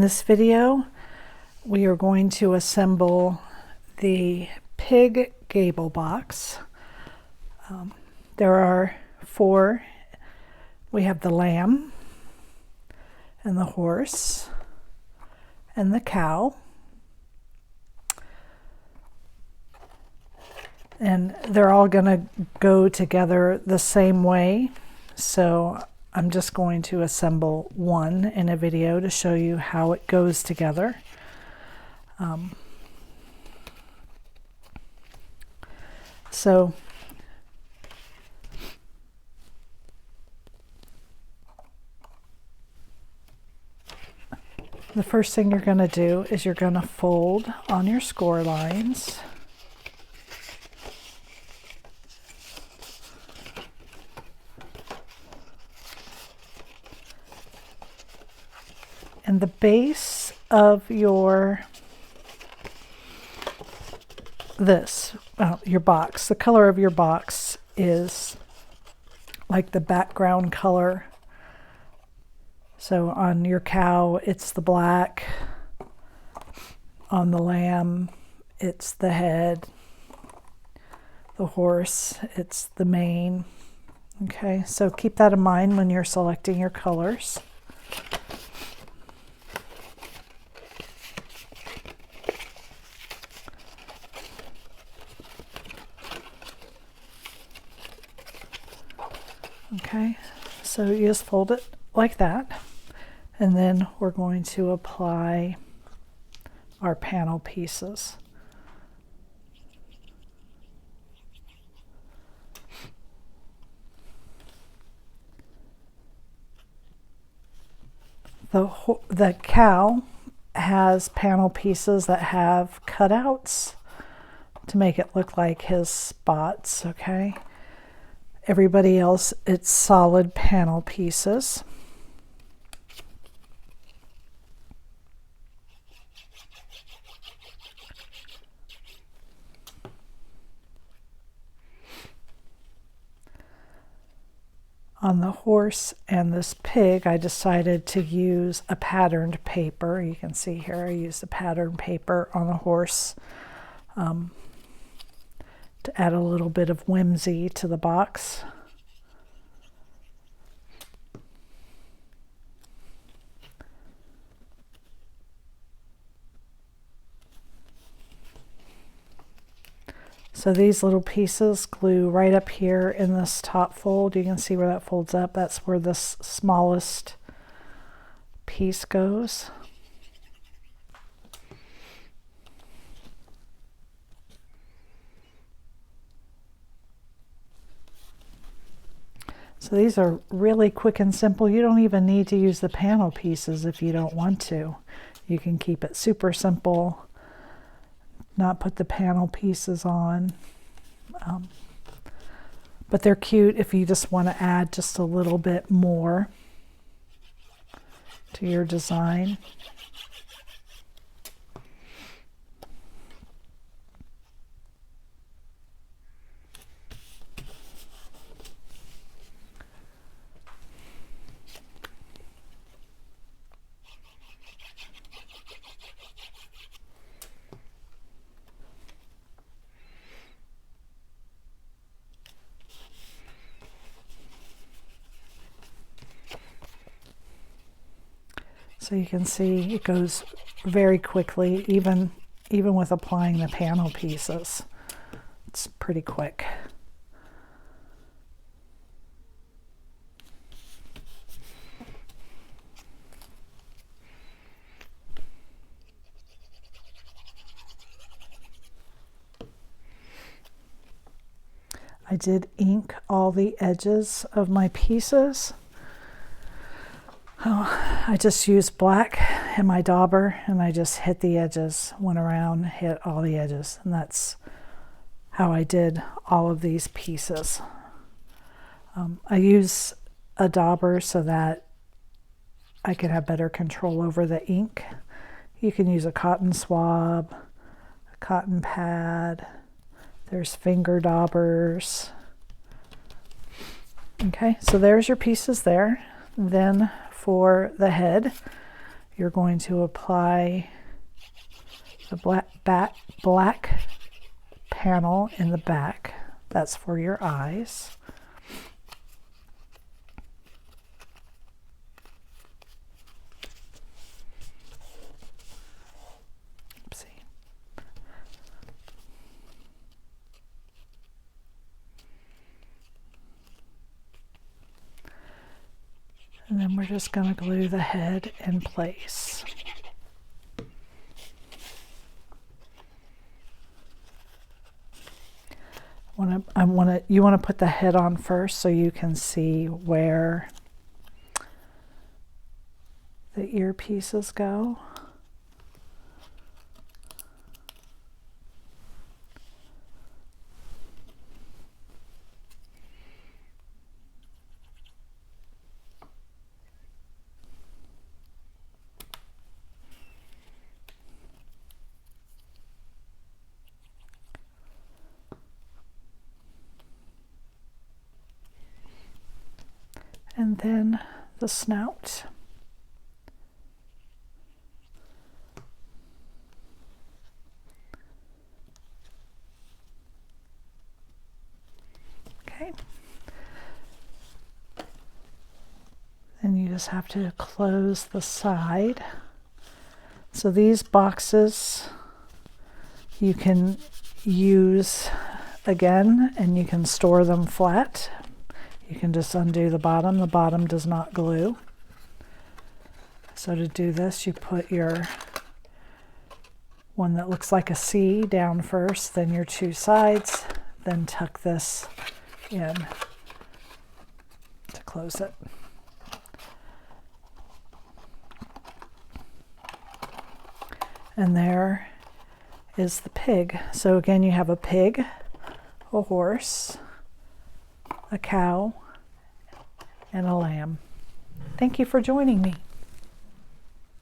In this video, we are going to assemble the pig Gable box. There are four. We have the lamb and the horse and the cow. And they're all going to go together the same way. So I'm just going to assemble one in a video to show you how it goes together. So the first thing you're going to do is you're going to fold on your score lines. And the base of your box, the color of your box is like the background color. So on your cow, it's the black. On the lamb, it's the head. The horse, it's the mane. Okay, so keep that in mind when you're selecting your colors. Okay, so you just fold it like that, and then we're going to apply our panel pieces. The cow has panel pieces that have cutouts to make it look like his spots, okay? Everybody else, it's solid panel pieces. On the horse and this pig, I decided to use a patterned paper. You can see here I used a patterned paper on the horse to add a little bit of whimsy to the box. So these little pieces glue right up here in this top fold. You can see where that folds up. That's where this smallest piece goes. So these are really quick and simple. You don't even need to use the panel pieces if you don't want to. You can keep it super simple, not put the panel pieces on. But they're cute if you just want to add just a little bit more to your design. So you can see it goes very quickly, even with applying the panel pieces. It's pretty quick. I did ink all the edges of my pieces. I just used black in my dauber and I just hit the edges, went around, hit all the edges, and that's how I did all of these pieces. I use a dauber so that I can have better control over the ink. You can use a cotton swab, a cotton pad, there's finger daubers. Okay, so there's your pieces there. Then for the head, you're going to apply the black panel in the back. That's for your eyes. Oopsie. And then we're just going to glue the head in place. You want to put the head on first so you can see where the earpieces go. And then the snout. Okay. Then you just have to close the side. So these boxes you can use again, and you can store them flat. You can just undo the bottom. The bottom does not glue. So to do this, you put your one that looks like a C down first, then your two sides, then tuck this in to close it. And there is the pig. So again, you have a pig, a horse, a cow, and a lamb. Thank you for joining me.